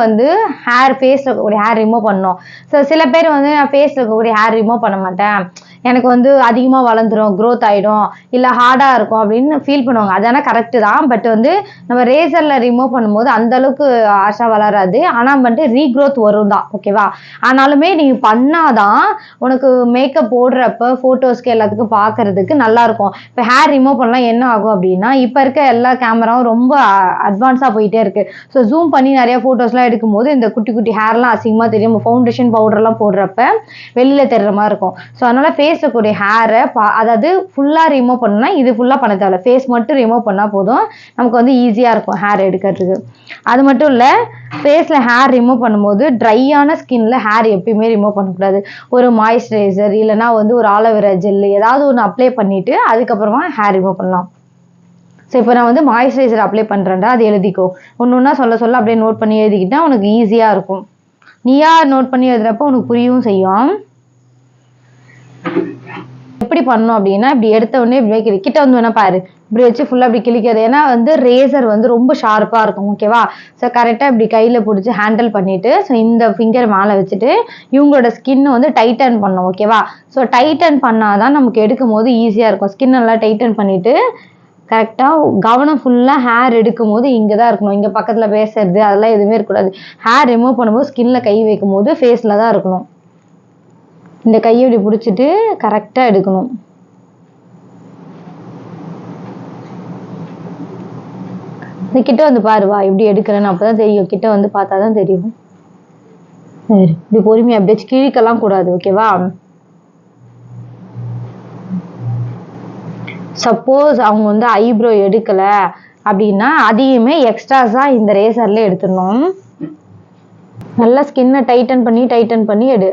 வந்து ஃபேஸில் இருக்கக்கூடிய ஹேர் ரிமூவ் பண்ணணும். ஸோ சில பேர் வந்து நான் ஃபேஸில் இருக்கக்கூடிய ஹேர் ரிமூவ் பண்ண மாட்டேன், எனக்கு வந்து அதிகமாக வளர்ந்துடும், க்ரோத் ஆகிடும், இல்லை ஹார்டாக இருக்கும் அப்படின்னு ஃபீல் பண்ணுவாங்க. அதனால் கரெக்டு தான். பட் வந்து நம்ம ரேசரில் ரிமூவ் பண்ணும்போது அந்தளவுக்கு ஆஷா வளராது. ஆனால் வந்துட்டு ரீக்ரோத் வரும் தான். ஓகேவா? ஆனாலுமே நீங்கள் பண்ணாதான் உனக்கு மேக்கப் போடுறப்ப ஃபோட்டோஸ்க்கு எல்லாத்துக்கும் பார்க்கறதுக்கு நல்லாயிருக்கும். இப்போ ஹேர் ரிமூவ் பண்ணலாம் என்ன ஆகும் அப்படின்னா, இப்போ இருக்க எல்லா கேமராவும் ரொம்ப அட்வான்ஸாக போயிட்டே இருக்குது. ஸோ ஜூம் பண்ணி நிறையா ஃபோட்டோஸ்லாம் எடுக்கும்போது இந்த குட்டி குட்டி ஹேர்லாம் அசிங்கமாக தெரியும். ஃபவுண்டேஷன் பவுடர்லாம் போடுறப்ப வெளியில் தெரிகிற மாதிரி இருக்கும். ஸோ அதனால் ஃபேஸில் கூடிய ஹேரை அதாவது ஃபுல்லாக ரிமூவ் பண்ணணும்னா இது ஃபுல்லாக பண்ண தேவை. ஃபேஸ் மட்டும் ரிமூவ் பண்ணால் போதும், நமக்கு வந்து ஈஸியாக இருக்கும் ஹேர் எடுக்கிறதுக்கு. அது மட்டும் இல்லை, ஃபேஸில் ஹேர் ரிமூவ் பண்ணும்போது ட்ரையான ஸ்கின்ல ஹேர் எப்பயுமே ரிமூவ் பண்ணக்கூடாது. ஒரு மாய்ஸ்சரைசர் இல்லைனா வந்து ஒரு ஆலோவேரா ஜெல்லு ஏதாவது ஒன்று அப்ளை பண்ணிவிட்டு அதுக்கப்புறமா ஹேர் ரிமூவ் பண்ணலாம். ஸோ இப்போ நான் வந்து மாய்ஸ்சரைசர் அப்ளை பண்ணுறேன்டா, அது எழுதிக்கோ. ஒன்று ஒன்றா சொல்ல அப்படியே நோட் பண்ணி எழுதிக்கிட்டா உனக்கு ஈஸியாக இருக்கும். நீயா நோட் பண்ணி எழுதுறப்போ உனக்கு புரியவும் செய்யும். எப்படி பண்ணணும் அப்படின்னா, இப்படி எடுத்த உடனே இப்படி வைக்கிற கிட்ட வந்து வேணா பாரு, இப்படி வச்சு ஃபுல்லாக இப்படி கிளிக்கிறது. ஏன்னா வந்து ரேசர் வந்து ரொம்ப ஷார்ப்பாக இருக்கும். ஓகேவா? ஸோ கரெக்டாக இப்படி கையில் பிடிச்சி ஹேண்டில் பண்ணிவிட்டு, ஸோ இந்த ஃபிங்கர் மேலே வச்சுட்டு இவங்களோட ஸ்கின்னை வந்து டைட்டன் பண்ணணும். ஓகேவா? ஸோ டைட்டன் பண்ணால் தான் நமக்கு எடுக்கும் போது ஈஸியாக இருக்கும். ஸ்கின் நல்லா டைட்டன் பண்ணிவிட்டு கரெக்டாக கவனம் ஃபுல்லாக ஹேர் எடுக்கும் போது இங்கே தான் இருக்கணும். இங்கே பக்கத்தில் பேசுறது அதெல்லாம் எதுவுமே இருக்கக்கூடாது. ஹேர் ரிமூவ் பண்ணும்போது ஸ்கின்ல கை வைக்கும் போது ஃபேஸில் தான் இருக்கணும். இந்த கையை இப்படி பிடிச்சிட்டு கரெக்டாக எடுக்கணும். இந்த கிட்ட வந்து பாருவா இப்படி எடுக்கிறேன்னு, அப்போ தான் தெரியும். கிட்ட வந்து பார்த்தா தான் தெரியும். இப்படி பொறுமையாக அப்படியே கிழிக்கலாம் கூடாது. ஓகேவா? சப்போஸ் அவங்க வந்து ஐப்ரோ எடுக்கலை அப்படின்னா அதையுமே எக்ஸ்ட்ராஸாக இந்த ரேசரில் எடுத்துடணும். நல்லா ஸ்கின்னை டைட்டன் பண்ணி எடு.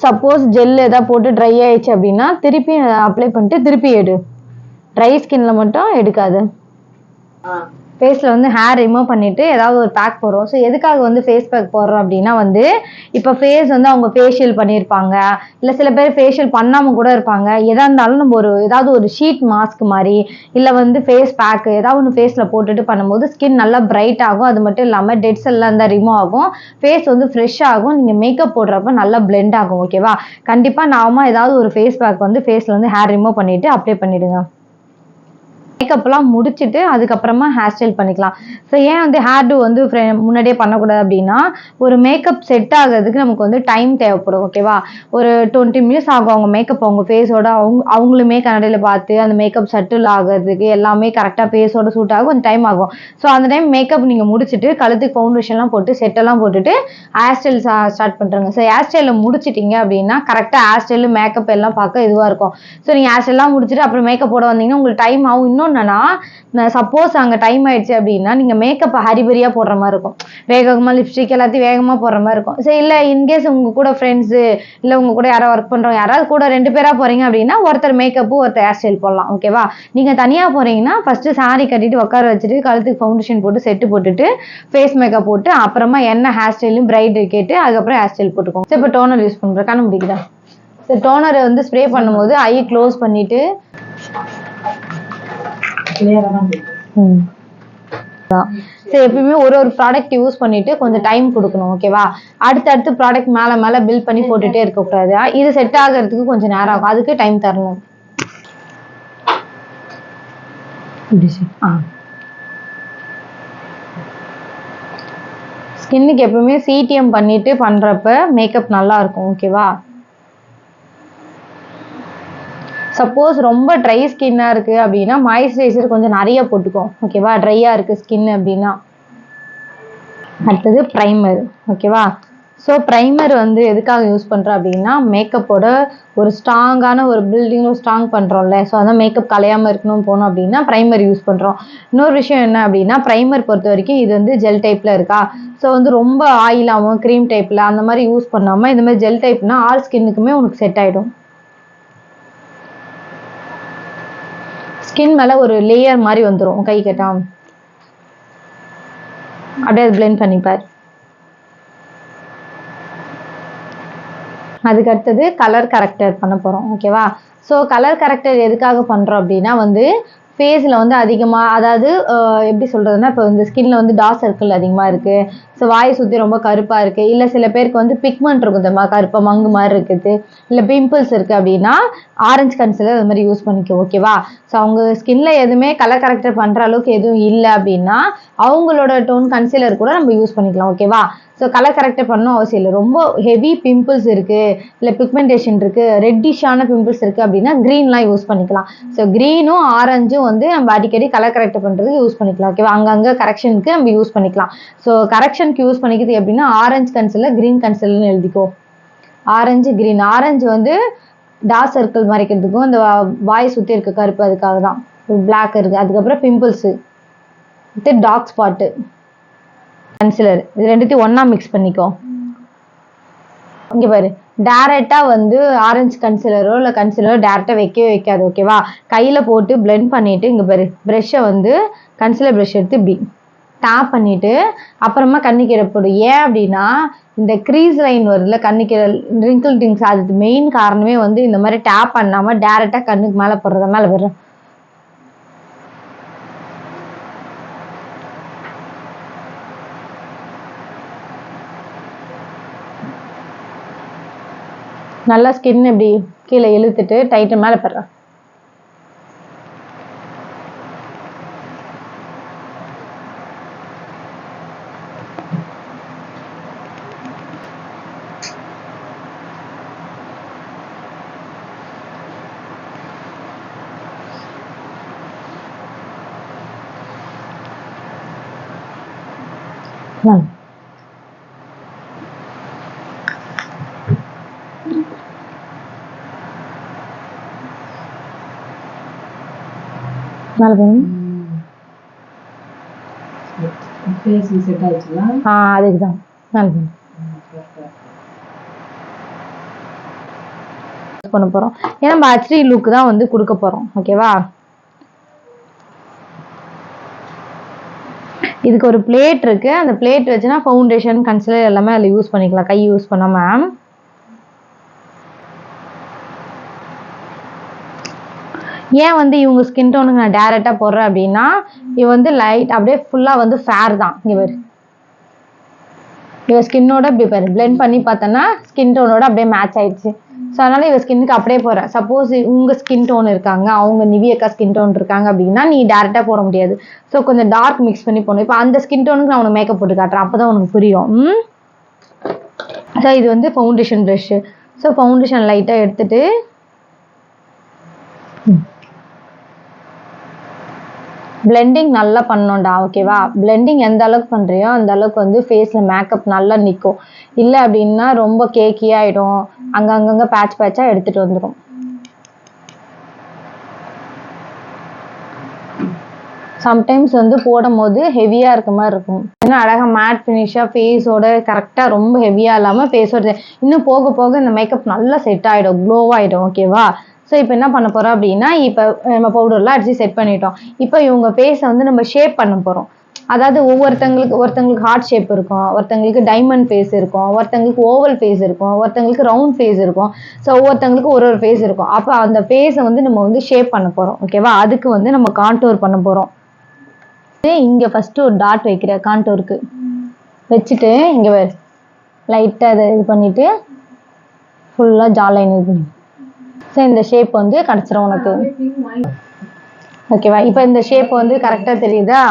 சப்போஸ் ஜெல் எதாவது போட்டு ட்ரை ஆயிடுச்சு அப்படின்னா திருப்பி அப்ளை பண்ணிட்டு திருப்பி எடு. ட்ரை ஸ்கின்ல மட்டும் எடுக்காது. ஃபேஸில் வந்து ஹேர் ரிமூவ் பண்ணிவிட்டு ஏதாவது ஒரு பேக் போடுறோம். ஸோ எதுக்காக வந்து ஃபேஸ் பேக் போடுறோம் அப்படின்னா வந்து இப்போ ஃபேஸ் வந்து அவங்க ஃபேஷியல் பண்ணியிருப்பாங்க, இல்லை சில பேர் ஃபேஷியல் பண்ணாமல் கூட இருப்பாங்க. எதாக இருந்தாலும் நம்ம ஏதாவது ஒரு ஷீட் மாஸ்க் மாதிரி இல்லை வந்து ஃபேஸ் பேக்கு ஏதாவது ஒன்று ஃபேஸில் போட்டுட்டு பண்ணும்போது ஸ்கின் நல்லா பிரைட் ஆகும். அது மட்டும் இல்லாமல் டெட் செல்லாம் இருந்தால் ரிமூவ் ஆகும், ஃபேஸ் வந்து ஃப்ரெஷ் ஆகும். நீங்கள் மேக்கப் போடுறப்ப நல்லா பிளெண்ட் ஆகும். ஓகேவா? கண்டிப்பாக நாம ஏதாவது ஒரு ஃபேஸ் பேக் வந்து ஃபேஸில் வந்து ஹேர் ரிமூவ் பண்ணிவிட்டு அப்ளை பண்ணிவிடுங்க. மேக்கப்லாம் முடிச்சுட்டு அதுக்கப்புறமா ஹேர் ஸ்டைல் பண்ணிக்கலாம். ஸோ ஏன் வந்து ஹேர் டூ வந்து முன்னாடியே பண்ணக்கூடாது அப்படின்னா, ஒரு மேக்கப் செட் ஆகிறதுக்கு நமக்கு வந்து டைம் தேவைப்படும். ஓகேவா? ஒரு 20 மினிட்ஸ் ஆகும் அவங்க மேக்கப் அவங்க ஃபேஸோட அவங்களுமே கண்ணாடியில் பார்த்து அந்த மேக்கப் செட்டில் ஆகிறதுக்கு எல்லாமே கரெக்டாக ஃபேஸோட சூட் ஆகும், கொஞ்சம் டைம் ஆகும். ஸோ அந்த டைம் மேக்கப் நீங்கள் முடிச்சுட்டு கழுத்துக்கு ஃபவுண்டேஷன்லாம் போட்டு செட்டெல்லாம் போட்டுட்டு ஹேர் ஸ்டைல் ஸ்டார்ட் பண்ணுறங்க. ஸோ ஹேர் ஸ்டைலில் முடிச்சிட்டிங்க அப்படின்னா கரெக்டாக ஹேர் ஸ்டைலு மேக்கப் எல்லாம் பார்க்க இதுவாக இருக்கும். ஸோ நீங்கள் ஹேர் ஸ்டைல்லாம் முடிச்சுட்டு அப்புறம் மேக்கப் போட வந்தீங்கன்னா உங்களுக்கு டைம் ஆகும். இன்னொன்று சப்போஸ் அங்கே டைம் ஆயிடுச்சு அப்படின்னா நீங்கள் மேக்கப்பை ஹரிபரியாக போடுற மாதிரி இருக்கும். வேகமாக லிப்ஸ்டிக் எல்லாத்தையும் வேகமாக போடுற மாதிரி இருக்கும். சரி, இல்லை இன்கேஸ் உங்கள் கூட ஃப்ரெண்ட்ஸு இல்லை உங்கள் கூட யாராவது ஒர்க் பண்ணுறவங்க யாராவது கூட 2 பேராக போகிறீங்க அப்படின்னா ஒருத்தர் மேக்கப்பு ஒருத்தர் ஹேர் ஸ்டைல் போடலாம். ஓகேவா? நீங்கள் தனியாக போகிறீங்கன்னா ஃபஸ்ட்டு சாரி கட்டிட்டு உட்கார வச்சுட்டு கழுத்துக்கு ஃபவுண்டேஷன் போட்டு செட்டு போட்டுட்டு ஃபேஸ் மேக்கப் போட்டு அப்புறமா என்ன ஹேர் ஸ்டைலும் பிரைட் கேட்டு அதுக்கப்புறம் ஹேர் ஸ்டைல் போட்டுக்கோங்க. சரி, இப்போ டோனர் யூஸ் பண்ணுறேன். கண்ணு முடிக்குதா? சரி, டோனரை வந்து ஸ்ப்ரே பண்ணும்போது ஐ க்ளோஸ் பண்ணிவிட்டு எப்பயுமே ஒரு ப்ராடக்ட் யூஸ் பண்ணிட்டு கொஞ்சம் டைம் கொடுக்கணும். ஓகேவா? அடுத்தடுத்து ப்ராடக்ட் மேலே பில்ட் பண்ணி போட்டுட்டே இருக்கக்கூடாது. இது செட் ஆகிறதுக்கு கொஞ்சம் நேரம் ஆகும், அதுக்கு டைம் தரணும். ஸ்கின்னுக்கு எப்பவுமே சிடிஎம் பண்ணிட்டு பண்றப்ப மேக்கப் நல்லா இருக்கும். ஓகேவா? சப்போஸ் ரொம்ப ட்ரை ஸ்கின்னாக இருக்குது அப்படின்னா மாய்ஸ்சரைசர் கொஞ்சம் நிறைய போட்டுக்கும். ஓகேவா? ட்ரையாக இருக்குது ஸ்கின் அப்படின்னா. அடுத்தது ப்ரைமர். ஓகேவா? ஸோ ப்ரைமர் வந்து எதுக்காக யூஸ் பண்ணுறோம் அப்படின்னா மேக்கப்போட ஒரு ஸ்ட்ராங்கான ஒரு பில்டிங்கும் ஸ்ட்ராங் பண்ணுறோம்ல. ஸோ அதான் மேக்கப் கலையாமல் இருக்கணும் போனோம் அப்படின்னா ப்ரைமர் யூஸ் பண்ணுறோம். இன்னொரு விஷயம் என்ன அப்படின்னா ப்ரைமர் பொறுத்த வரைக்கும் இது வந்து ஜெல் டைப்பில் இருக்கா. ஸோ வந்து ரொம்ப ஆயிலாகவும் க்ரீம் டைப்பில் அந்த மாதிரி யூஸ் பண்ணாமல் இந்த மாதிரி ஜெல் டைப்னா ஆல் ஸ்கின்னுக்குமே உனக்கு செட் ஆகிடும். ஸ்கின் மேலே ஒரு லேயர் மாதிரி வந்துடும் கை கட்டா. அப்படியே அது பிளெண்ட் பண்ணிப்பார். அதுக்கு அடுத்தது கலர் கரெக்டர் பண்ண போகிறோம். ஓகேவா? ஸோ கலர் கரெக்டர் எதுக்காக பண்ணுறோம் அப்படின்னா வந்து ஃபேஸில் வந்து அதிகமாக அதாவது எப்படி சொல்கிறதுனா இப்போ இந்த ஸ்கின்ல வந்து டார்க் சர்க்கிள் அதிகமாக இருக்குது. ஸோ வாயை சுற்றி ரொம்ப கருப்பாக இருக்குது, இல்லை சில பேருக்கு வந்து பிக்மெண்ட் இருக்கும் தெரியுமா, கருப்பாக மங்கு மாதிரி இருக்குது, இல்லை பிம்பிள்ஸ் இருக்குது அப்படின்னா ஆரஞ்சு கன்சிலர் அது மாதிரி யூஸ் பண்ணிக்கோ. ஓகேவா? ஸோ அவங்க ஸ்கின்ல எதுவுமே கலர் கரெக்டர் பண்ணுற அளவுக்கு எதுவும் இல்லை அப்படின்னா அவங்களோட டோன் கன்சிலர் கூட நம்ம யூஸ் பண்ணிக்கலாம். ஓகேவா? ஸோ கலர் கரெக்டர் பண்ணணும் அவசியம் இல்லை. ரொம்ப ஹெவி பிம்பிள்ஸ் இருக்குது, இல்லை பிக்மெண்டேஷன் இருக்குது, ரெட்டிஷான பிம்பிள்ஸ் இருக்குது அப்படின்னா க்ரீன்லாம் யூஸ் பண்ணிக்கலாம். ஸோ க்ரீனும் ஆரஞ்சும் வந்து நம்ம அடிக்கடி கலர் கரெக்ட் பண்ணுறதுக்கு யூஸ் பண்ணிக்கலாம். ஓகேவா? அங்கங்கே கரெக்ஷனுக்கு நம்ம யூஸ் பண்ணிக்கலாம். ஸோ கரெக்ஷனுக்கு யூஸ் பண்ணிக்கிறது எப்படின்னா ஆரஞ்சு கன்சிலர், க்ரீன் கன்சிலர்னு எழுதிக்கோ. Orange green. ஆரஞ்சு வந்து டார்க் சர்க்கிள் மறைக்கிறதுக்கும் இந்த வாய் சுற்றி இருக்க கருப்பு அதுக்காக தான் பிளாக் இருக்குது. அதுக்கப்புறம் பிம்பிள்ஸு, டார்க் ஸ்பாட்டு, கன்சிலர், இது ரெண்டுத்தையும் ஒன்றா மிக்ஸ் பண்ணிக்கோ. இங்கே பாரு, டேரெக்டாக வந்து ஆரஞ்சு கன்சிலரோ இல்லை கன்சிலரோ டேரெக்டாக வைக்கவே வைக்காது. ஓகேவா? கையில் போட்டு பிளெண்ட் பண்ணிவிட்டு இங்கே பாரு ப்ரெஷ்ஷை வந்து கன்சிலர் ப்ரெஷ் எடுத்து இப்படி டேப் பண்ணிவிட்டு அப்புறமா கண்ணுக்கீரை போடு. ஏன் அப்படின்னா இந்த க்ரீஸ் லைன் வருதுல கண்ணுக்கீரை ரிங்கிள் டிங்ஸ், அதுக்கு மெயின் காரணமே வந்து இந்த மாதிரி டேப் பண்ணாமல் டேரெக்டாக கண்ணுக்கு மேலே போடுறத மேலே வரும். நல்லா ஸ்கின் இப்படி கீழே இழுத்துட்டு டைட்டு மேலே போடுறேன். அதுக்கு தான் பண்ண போறோம். ஏன்னா நம்ம ஹெச்டி லுக் தான் வந்து கொடுக்க போறோம். ஓகேவா? இதுக்கு ஒரு பிளேட் இருக்கு, அந்த பிளேட் வச்சுன்னா ஃபவுண்டேஷன் கன்சிலர் எல்லாமே அதில் யூஸ் பண்ணிக்கலாம், கை யூஸ் பண்ணாம. ஏன் வந்து இவங்க ஸ்கின் டோனுக்கு நான் டேரெக்டாக போடுறேன் அப்படின்னா இவ வந்து லைட் அப்படியே ஃபுல்லாக வந்து ஃபேர் தான். இங்கே பாரு, இவ ஸ்கின்னோட இப்படி பாரு பிளெண்ட் பண்ணி பார்த்தோன்னா ஸ்கின் டோனோட அப்படியே மேட்ச் ஆயிடுச்சு. ஸோ அதனால இவ ஸ்கின்னுக்கு அப்படியே போகிறேன். சப்போஸ் உங்கள் ஸ்கின் டோன் இருக்காங்க, அவங்க நிவியக்கா ஸ்கின் டோன் இருக்காங்க அப்படின்னா நீ டேரெக்டாக போட முடியாது. ஸோ கொஞ்சம் டார்க் மிக்ஸ் பண்ணி போடணும். இப்போ அந்த ஸ்கின் டோனுக்கு நான் உனக்கு மேக்கப் போட்டு காட்டுறேன், அப்போ தான் உனக்கு புரியும். ஸோ இது வந்து ஃபவுண்டேஷன் ப்ரஷ்ஷு. ஸோ ஃபவுண்டேஷன் லைட்டாக எடுத்துட்டு பிளெண்டிங் நல்லா பண்ணோம்டா. ஓகேவா? பிளெண்டிங் எந்த அளவுக்கு பண்ணுறியோ அந்த அளவுக்கு வந்து ஃபேஸில் மேக்கப் நல்லா நிற்கும். இல்லை அப்படின்னா ரொம்ப கேக்கியாகிடும், அங்கங்கே பேட்ச் பேட்சாக எடுத்துகிட்டு வந்துடும். சம்டைம்ஸ் வந்து போடும் போது ஹெவியாக இருக்க மாதிரி இருக்கும். ஏன்னா அழகாக மேட் ஃபினிஷாக ஃபேஸோட கரெக்டாக ரொம்ப ஹெவியாக இல்லாமல் ஃபேஸோட இன்னும் போக போக இந்த மேக்கப் நல்லா செட் ஆகிடும், க்ளோவாகிடும். ஓகேவா? ஸோ இப்போ என்ன பண்ண போகிறோம் அப்படின்னா இப்போ நம்ம பவுடர்லாம் அடித்து செட் பண்ணிட்டோம். இப்போ இவங்க ஃபேஸை வந்து நம்ம ஷேப் பண்ண போகிறோம். அதாவது ஒருத்தங்களுக்கு ஹார்ட் ஷேப் இருக்கும், ஒருத்தங்களுக்கு டைமண்ட் ஃபேஸ் இருக்கும், ஒருத்தங்களுக்கு ஓவல் ஃபேஸ் இருக்கும், ஒருத்தங்களுக்கு ரவுண்ட் ஃபேஸ் இருக்கும். ஸோ ஒவ்வொருத்தங்களுக்கு ஒரு ஒரு ஃபேஸ் இருக்கும். அப்போ அந்த ஃபேஸை வந்து நம்ம வந்து ஷேப் பண்ண போகிறோம். ஓகேவா? அதுக்கு வந்து நம்ம கான்டோர் பண்ண போகிறோம். இங்கே ஃபஸ்ட்டு ஒரு டாட் வைக்கிற கான்டோருக்கு வச்சுட்டு இங்கே லைட்டாக அதை இது பண்ணிவிட்டு ஃபுல்லாக ஜாலைன் இது பண்ணி ஸோ இந்த ஷேப் வந்து கிடச்சிரும் உனக்கு. ஓகேவா? இப்போ இந்த ஷேப் வந்து கரெக்டாக தெரியுதா?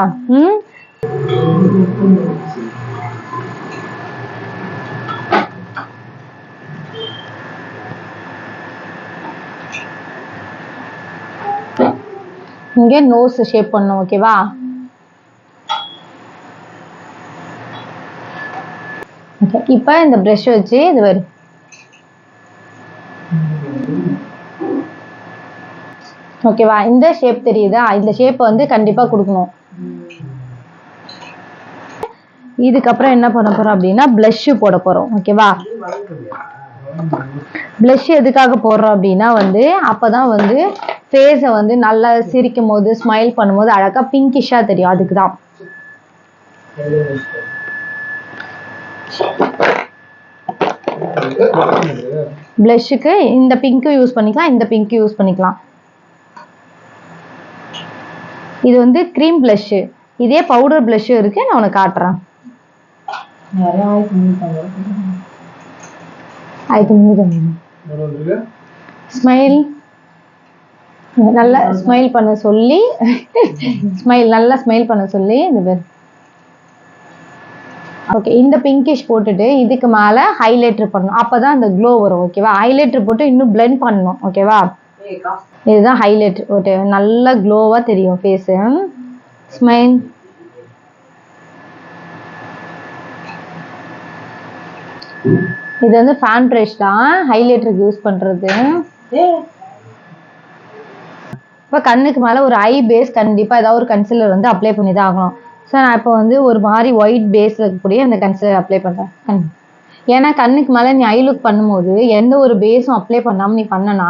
இங்கே நோஸ் ஷேப் பண்ணும். ஓகேவா? ஓகே, இப்போ இந்த ப்ரஷ் வச்சு இது வரும். ஓகேவா? இந்த ஷேப் தெரியுதா? இந்த ஷேப் வந்து கண்டிப்பாக கொடுக்கணும். இதுக்கப்புறம் என்ன பண்ண போகிறோம் அப்படின்னா ப்ளஷ்ஷு போட போகிறோம். ஓகேவா? ப்ளஷ் எதுக்காக போடுறோம் அப்படின்னா வந்து அப்போ தான் வந்து ஃபேஸை வந்து நல்லா சிரிக்கும் போது ஸ்மைல் பண்ணும்போது அழகாக பிங்கிஷாக தெரியும். அதுக்கு தான். ப்ளஷ்ஷுக்கு இந்த பிங்க்கும் யூஸ் பண்ணிக்கலாம், இந்த பிங்க்கும் யூஸ் பண்ணிக்கலாம். இது வந்து க்ரீம் ப்ளஷ்ஷு. இதே பவுடர் ப்ளஷ்ஷும் இருக்குது, நான் உனக்கு காட்டுறேன். ஸ்மைல் நல்லா ஸ்மைல் பண்ண சொல்லி நல்லா ஸ்மைல் பண்ண சொல்லி இந்த பேர். ஓகே, இந்த பிங்கிஷ் போட்டுட்டு இதுக்கு மேலே ஹைலைட்டர் பண்ணணும், அப்போ தான் அந்த க்ளோ வரும். ஓகேவா? ஹைலைட்டர் போட்டு இன்னும் பிளெண்ட் பண்ணணும். ஓகேவா? இதுதான் ஹைலைட்டர். ஓகே, நல்லா க்ளோவாக தெரியும் ஃபேஸு. ஸ்மைல். இது வந்து ஃபேன் ப்ரஷ் தான் ஹைலைட்டருக்கு யூஸ் பண்ணுறது. இப்போ கண்ணுக்கு மேலே ஒரு ஐ பேஸ் கண்டிப்பாக ஏதாவது ஒரு கன்சிலர் வந்து அப்ளை பண்ணி தான் ஆகணும். ஸோ நான் இப்போ வந்து ஒரு மாதிரி ஒயிட் பேஸில் இருக்கக்கூடிய அந்த கன்சிலர் அப்ளை பண்ணுறேன். ஏன்னா கண்ணுக்கு மேலே நீ ஐ லுக் பண்ணும்போது எந்த ஒரு பேஸும் அப்ளை பண்ணாமல் நீ பண்ணனா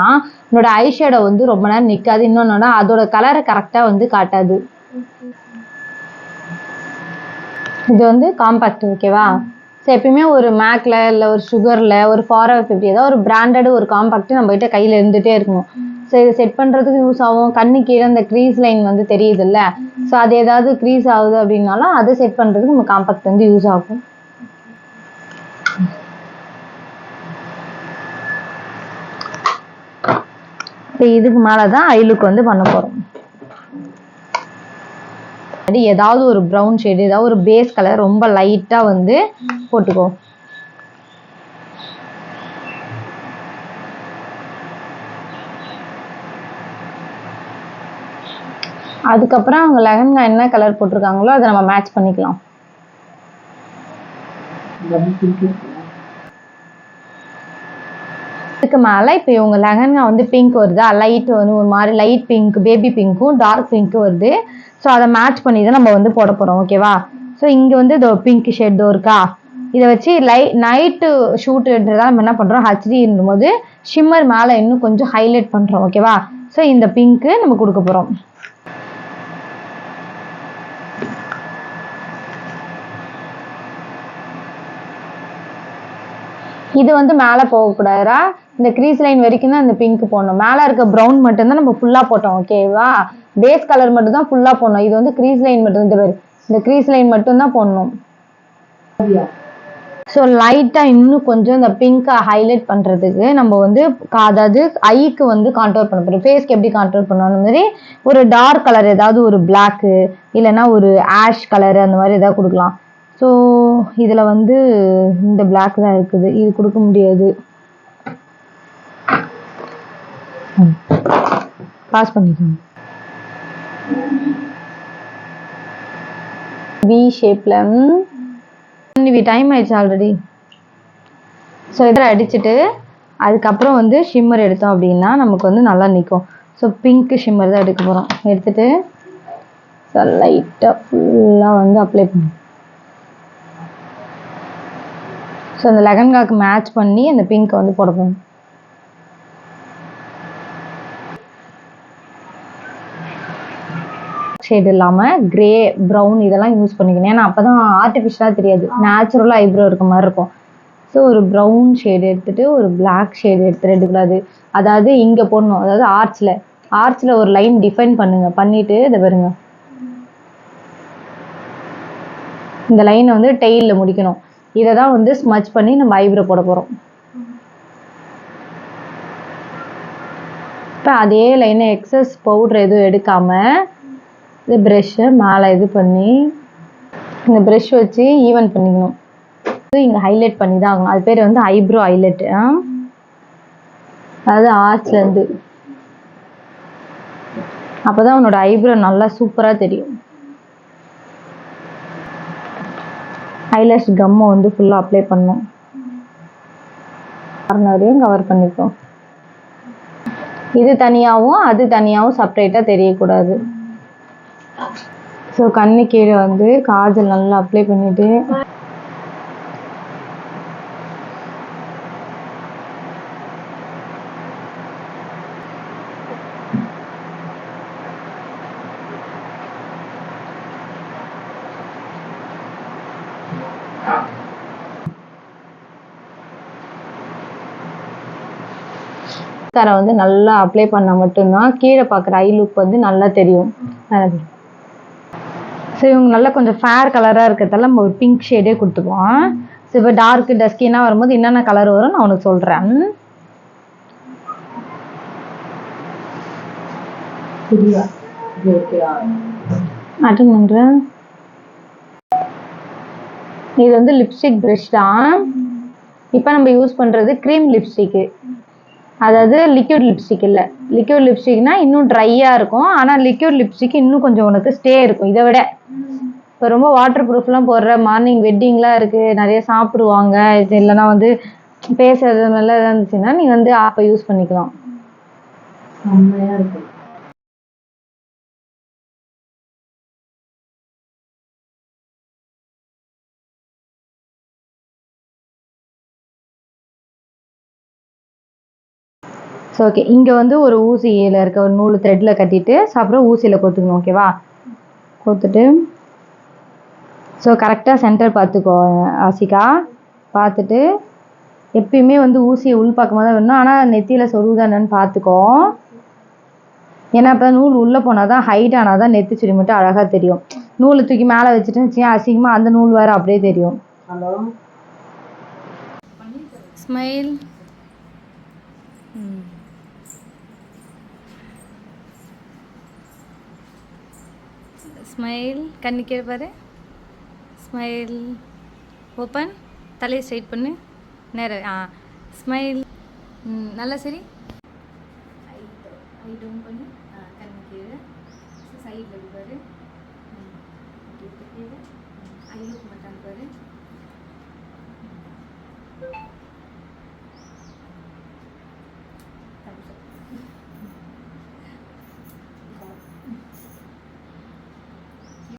உன்னோட ஐ ஷேடோ வந்து ரொம்ப நேரம் நிற்காது. இன்னொன்னா அதோட கலரை கரெக்டாக வந்து காட்டாது. இது வந்து காம்பாக்ட். ஓகேவா? ஸோ எப்பயுமே ஒரு மேக்கில் இல்லை ஒரு சுகரில் ஒரு ஃபார்எவர் 50 ஏதாவது ஒரு பிராண்டட் ஒரு காம்பாக்ட் நம்ம கிட்ட கையில் இருந்துகிட்டே இருக்கணும். ஸோ இதை செட் பண்ணுறதுக்கு யூஸ் ஆகும். கண்ணு கீழே அந்த க்ரீஸ் லைன் வந்து தெரியுதுல்ல, ஸோ அது ஏதாவது க்ரீஸ் ஆகுது அப்படின்னாலும் அதை செட் பண்ணுறதுக்கு நம்ம காம்பாக்ட் வந்து யூஸ் ஆகும். இப்போ இதுக்கு மேலே தான் ஐ லுக் வந்து பண்ண போகிறோம். ஏதாவது ஒரு ப்ரௌன் ஷேடு, ஏதாவது ஒரு பேஸ் கலர் ரொம்ப லைட்டாக வந்து போட்டுக்கோ. அதுக்கப்புறம் அவங்க லெஹங்கா என்ன கலர் போட்டிருக்காங்களோ அதை நம்ம மேட்ச் பண்ணிக்கலாம். இதுக்கு மேலே இப்போ இவங்க லெஹங்கா வந்து பிங்க் வருதா, லைட் வந்து ஒரு மாதிரி லைட் பிங்க், பேபி பிங்க்கும் டார்க் பிங்க்கும் வருது. ஸோ அதை மேட்ச் பண்ணி தான் நம்ம வந்து போட போகிறோம். ஓகேவா? ஸோ இங்கே வந்து இதோ பிங்க் ஷேட் இருக்கா, இதை வச்சு நைட்டு ஷூட்டுன்றதா நம்ம என்ன பண்ணுறோம், ஹச்டின்னும் போது ஷிம்மர் மேலே இன்னும் கொஞ்சம் ஹைலைட் பண்ணுறோம். ஓகேவா? ஸோ இந்த பிங்க்கு நம்ம கொடுக்க போகிறோம். இது வந்து மேலே போகக்கூடாதுரா, இந்த க்ரீஸ் லைன் வரைக்கும் தான் இந்த பிங்க் போடணும். மேலே இருக்க ப்ரௌன் மட்டும்தான் நம்ம ஃபுல்லாக போட்டோம். ஓகேவா? பேஸ் கலர் மட்டும் தான் ஃபுல்லாக போடணும். இது வந்து க்ரீஸ் லைன் மட்டும், இந்த க்ரீஸ் லைன் மட்டும்தான் போடணும். ஸோ லைட்டாக இன்னும் கொஞ்சம் இந்த பிங்கை ஹைலைட் பண்ணுறதுக்கு நம்ம வந்து அதாவது ஐக்கு வந்து கான்டோர் பண்ண போகிறோம். ஃபேஸ்க்கு எப்படி கான்டோர் பண்ணணும், அந்த மாதிரி ஒரு டார்க் கலர் ஏதாவது ஒரு பிளாக்கு இல்லைன்னா ஒரு ஆஷ் கலரு அந்த மாதிரி ஏதாவது கொடுக்கலாம். ஸோ இதில் வந்து இந்த பிளாக் தான் இருக்குது, இது கொடுக்க முடியாது. பாஸ் பண்ணிக்கோங்க. வி ஷேப்பில் டைம் ஆயிடுச்சு ஆல்ரெடி. ஸோ இதை அடிச்சுட்டு அதுக்கப்புறம் வந்து ஷிம்மர் எடுத்தோம் அப்படின்னா நமக்கு வந்து நல்லா நிற்கும். ஸோ பிங்க் ஷிம்மர் தான் எடுக்க போகிறோம். எடுத்துட்டு ஸோ லைட்டாக ஃபுல்லாக வந்து அப்ளை பண்ணும். ஸோ அந்த லெஹங்காக்கு மேட்ச் பண்ணி அந்த பிங்க்கை வந்து போட போகணும். ஷேட் இல்லாமல் கிரே, ப்ரௌன் இதெல்லாம் யூஸ் பண்ணிக்கணும். ஏன்னா அப்போ தான் ஆர்டிஃபிஷியலாக தெரியாது, நேச்சுரலாக ஐப்ரோ இருக்க மாதிரி இருக்கும். ஸோ ஒரு ப்ரௌன் ஷேடு எடுத்துகிட்டு ஒரு பிளாக் ஷேடு எடுத்து எடுக்கக்கூடாது, அதாவது இங்கே போடணும். அதாவது ஆர்ச்சில் ஒரு லைன் டிஃபைன் பண்ணிவிட்டு இதை பாருங்க, இந்த லைனை வந்து டெய்லில் முடிக்கணும். இதை தான் வந்து ஸ்மச் பண்ணி நம்ம ஐப்ரோ போட போகிறோம். இப்போ அதே லைனை எக்ஸஸ் பவுடர் எதுவும் எடுக்காமல் இது ப்ரெஷ்ஷை மேலே இது பண்ணி இந்த ப்ரெஷ் வச்சு ஈவன் பண்ணிக்கணும். இங்கே ஹைலைட் பண்ணி தான் ஆகணும். அது பேர் வந்து ஐப்ரோ ஹைலைட்டு. அதாவது ஆர்ச்லேருந்து அப்போ தான் உன்னோட ஐப்ரோ நல்லா சூப்பராக தெரியும். ஐலாஷ் கம்மை வந்து ஃபுல்லாக அப்ளை பண்ணணும். கார்னரையும் கவர் பண்ணிப்போம். இது தனியாகவும் அது தனியாகவும் செப்பரேட்டாக தெரியக்கூடாது. ஸோ கண்ணு கீழே வந்து காஜல் நல்லா அப்ளை பண்ணிவிட்டு கரை வந்து நல்லா அப்ளை பண்ணால் மட்டும்தான் கீழே பார்க்குற ஐ லுக் வந்து நல்லா தெரியும். ஸோ இவங்க நல்லா கொஞ்சம் ஃபேர் கலராக இருக்கிறதால நம்ம ஒரு பிங்க் ஷேடே கொடுத்துக்குவோம். ஸோ இப்போ டார்க் டஸ்கினாக வரும்போது என்னென்ன கலர் வரும் நான் உனக்கு சொல்கிறேன். அட்டன் பண்ணுறேன். இது வந்து லிப்ஸ்டிக் ப்ரஷ் தான். இப்போ நம்ம யூஸ் பண்ணுறது க்ரீம் லிப்ஸ்டிக்கு, அதாவது லிக்விட் லிப்ஸ்டிக் இல்லை. லிக்விட் லிப்ஸ்டிக்னா இன்னும் ட்ரையாக இருக்கும், ஆனால் லிக்விட் லிப்ஸ்டிக் இன்னும் கொஞ்சம் உனக்கு ஸ்டே இருக்கும் இதை விட. இப்போ ரொம்ப வாட்டர் ப்ரூஃப்லாம் போடுற, மார்னிங் வெட்டிங்லாம் இருக்குது, நிறைய சாப்பிடுவாங்க, இது இல்லைனா வந்து பேசுறது மாதிரிலாம் இருந்துச்சுன்னா நீ வந்து அப்போ யூஸ் பண்ணிக்கலாம். செம்மையாக இருக்கும். ஸோ ஓகே, இங்கே வந்து ஒரு ஊசியில் இருக்க ஒரு நூல் த்ரெட்டில் கட்டிட்டு அப்புறம் ஊசியில் கோத்துக்கணும். ஓகேவா? கோத்துட்டு ஸோ கரெக்டாக சென்டர் பார்த்துக்கோ ஆசிகா. பார்த்துட்டு எப்பயுமே வந்து ஊசியை உள் பக்கமாக தான் வேணும், ஆனால் நெத்தியில் சொருகுதானு பார்த்துக்கோ. ஏன்னா இப்போ நூல் உள்ளே போனால் தான் ஹைட் ஆனால் தான் நெத்தி சுடி மட்டும் அழகாக தெரியும். நூலை தூக்கி மேலே வச்சுட்டு வச்சுக்கேன், அசிங்கமாக அந்த நூல் வேறு அப்படியே தெரியும். Hello, smile. ஸ்மைல். கண்ணு கீழே பாரு. ஸ்மைல். ஓப்பன். தலையை ஸ்ட்ரைட் பண்ணு. நேரம். ஸ்மைல். நல்லா சரி. ஐ டவுன் பண்ணு. கண்ணு கீழே. சைடில் பாரு. கீழே ஐ லுக் மட்டும் பாரு.